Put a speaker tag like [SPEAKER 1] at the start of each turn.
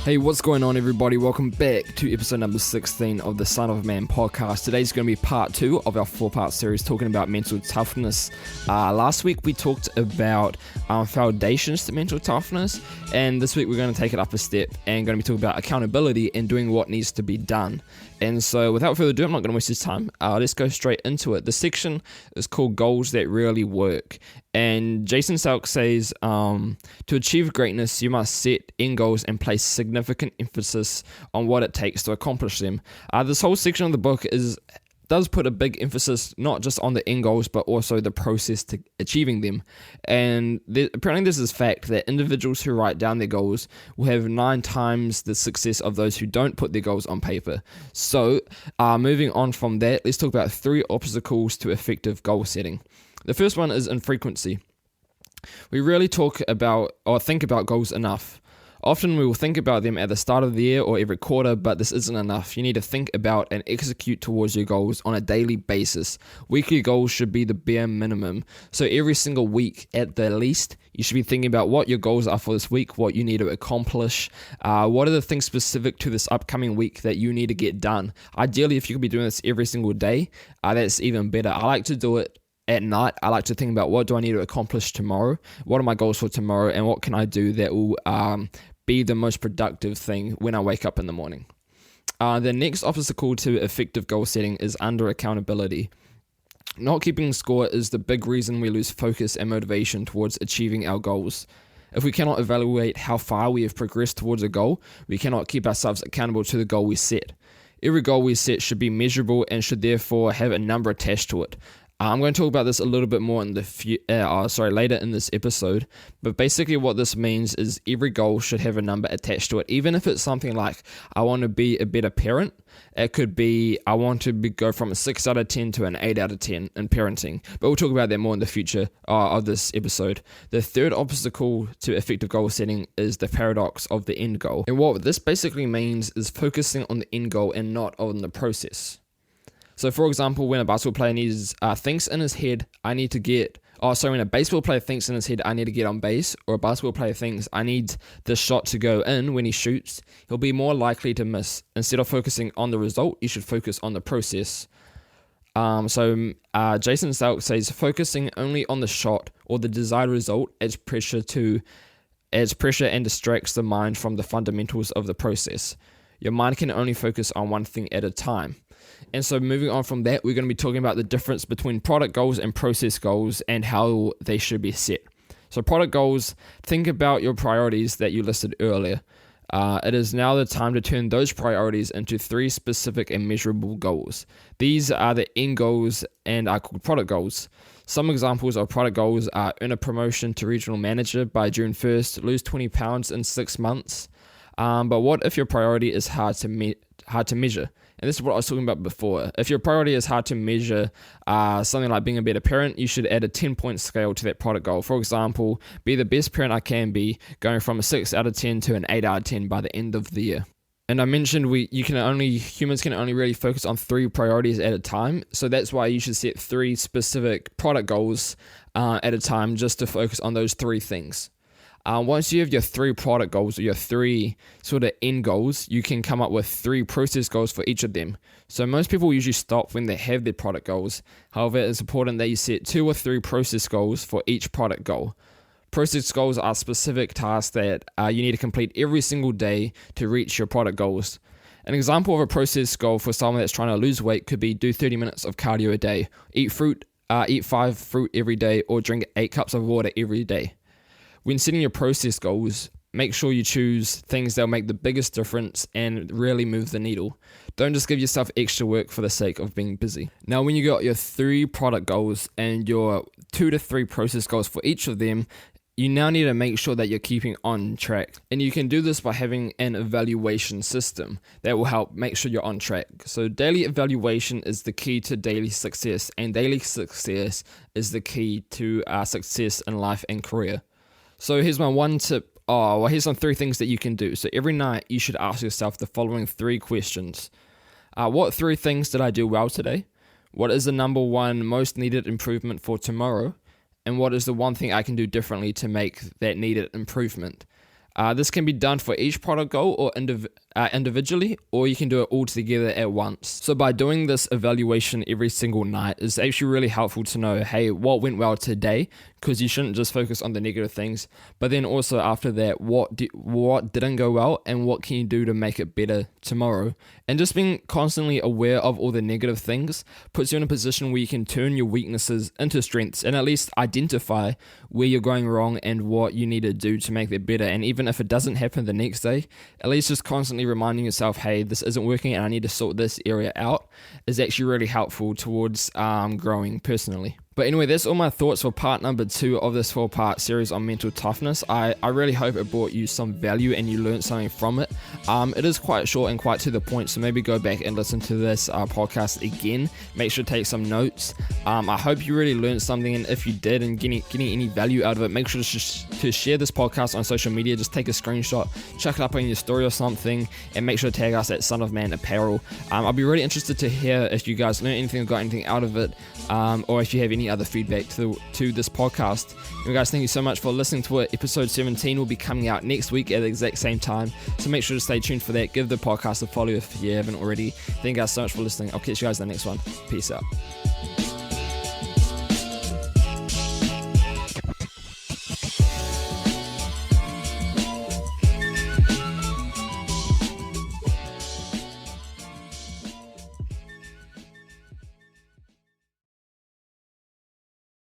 [SPEAKER 1] Hey, what's going on, everybody? Welcome back to episode number 16 of the Son of Man podcast. Today's going to be part 2 of our 4-part series talking about mental toughness. Last week we talked about foundations to mental toughness, and this week we're going to take it up a step and going to be talking about accountability and doing what needs to be done. And so without further ado, I'm not going to waste this time. Let's go straight into it. The section is called Goals That Really Work. And Jason Salk says, to achieve greatness, you must set end goals and place significant emphasis on what it takes to accomplish them. This whole section of the book does put a big emphasis not just on the end goals, but also the process to achieving them. And apparently there's this fact that individuals who write down their goals will have 9 times the success of those who don't put their goals on paper. So moving on from that, let's talk about 3 obstacles to effective goal setting. The first one is infrequency. We rarely talk about or think about goals enough. Often we will think about them at the start of the year or every quarter, but this isn't enough. You need to think about and execute towards your goals on a daily basis. Weekly goals should be the bare minimum. So every single week at the least, you should be thinking about what your goals are for this week, what you need to accomplish, what are the things specific to this upcoming week that you need to get done. Ideally, if you could be doing this every single day, that's even better. I like to do it at night. I like to think about what do I need to accomplish tomorrow, what are my goals for tomorrow, and what can I do that will be the most productive thing when I wake up in the morning. The next obstacle to effective goal setting is under accountability. Not keeping score is the big reason we lose focus and motivation towards achieving our goals. If we cannot evaluate how far we have progressed towards a goal, we cannot keep ourselves accountable to the goal we set. Every goal we set should be measurable and should therefore have a number attached to it. I'm going to talk about this a little bit more in later in this episode, but basically what this means is every goal should have a number attached to it. Even if it's something like, I want to be a better parent, it could be, I want to go from a 6 out of 10 to an 8 out of 10 in parenting, but we'll talk about that more in the future of this episode. The third obstacle to effective goal setting is the paradox of the end goal. And what this basically means is focusing on the end goal and not on the process. So, for example, when a basketball player thinks in his head, when a baseball player thinks in his head, I need to get on base, or a basketball player thinks, I need this shot to go in when he shoots, he'll be more likely to miss. Instead of focusing on the result, you should focus on the process. Jason Salk says, focusing only on the shot or the desired result adds pressure and distracts the mind from the fundamentals of the process. Your mind can only focus on one thing at a time. And so moving on from that, we're going to be talking about the difference between product goals and process goals and how they should be set. So product goals, think about your priorities that you listed earlier. It is now the time to turn those priorities into 3 specific and measurable goals. These are the end goals and are called product goals. Some examples of product goals are earn a promotion to regional manager by June 1st, lose 20 pounds in 6 months. But what if your priority is hard to measure? And this is what I was talking about before. If your priority is hard to measure, something like being a better parent, you should add a 10-point scale to that product goal. For example, be the best parent I can be, going from a 6 out of 10 to an 8 out of 10 by the end of the year. And I mentioned humans can only really focus on 3 priorities at a time. So that's why you should set 3 specific product goals at a time just to focus on those 3 things. Once you have your 3 product goals or your 3 sort of end goals, you can come up with 3 process goals for each of them. So most people usually stop when they have their product goals. However, it's important that you set 2 or 3 process goals for each product goal. Process goals are specific tasks that you need to complete every single day to reach your product goals. An example of a process goal for someone that's trying to lose weight could be do 30 minutes of cardio a day, eat 5 fruit every day, or drink 8 cups of water every day. When setting your process goals, make sure you choose things that will make the biggest difference and really move the needle. Don't just give yourself extra work for the sake of being busy. Now, when you got your 3 product goals and your 2 to 3 process goals for each of them, you now need to make sure that you're keeping on track. And you can do this by having an evaluation system that will help make sure you're on track. So daily evaluation is the key to daily success, and daily success is the key to success in life and career. So here's my one tip. Here's some 3 things that you can do. So every night you should ask yourself the following 3 questions. What 3 things did I do well today? What is the number 1 most needed improvement for tomorrow? And what is the one thing I can do differently to make that needed improvement? This can be done for each product goal or individually, or you can do it all together at once. So by doing this evaluation every single night, it's actually really helpful to know, hey, what went well today, because you shouldn't just focus on the negative things, but then also after that, what didn't go well and what can you do to make it better tomorrow. And just being constantly aware of all the negative things puts you in a position where you can turn your weaknesses into strengths and at least identify where you're going wrong and what you need to do to make that better. And even if it doesn't happen the next day, at least just constantly reminding yourself, hey, this isn't working and I need to sort this area out, is actually really helpful towards growing personally. But anyway, that's all my thoughts for part number 2 of this 4-part series on mental toughness. I really hope it brought you some value and you learned something from it. It is quite short and quite to the point, so maybe go back and listen to this podcast again. Make sure to take some notes. I hope you really learned something, and if you did and getting any value out of it, make sure to share this podcast on social media. Just take a screenshot, chuck it up on your story or something, and make sure to tag us at Son of Man Apparel. I'll be really interested to hear if you guys learned anything or got anything out of it, or if you have any other feedback to this podcast. And guys, thank you so much for listening to it. Episode 17 will be coming out next week at the exact same time, so make sure to stay tuned for that. Give the podcast a follow if you haven't already. Thank you guys so much for listening. I'll catch you guys in the next one. Peace out.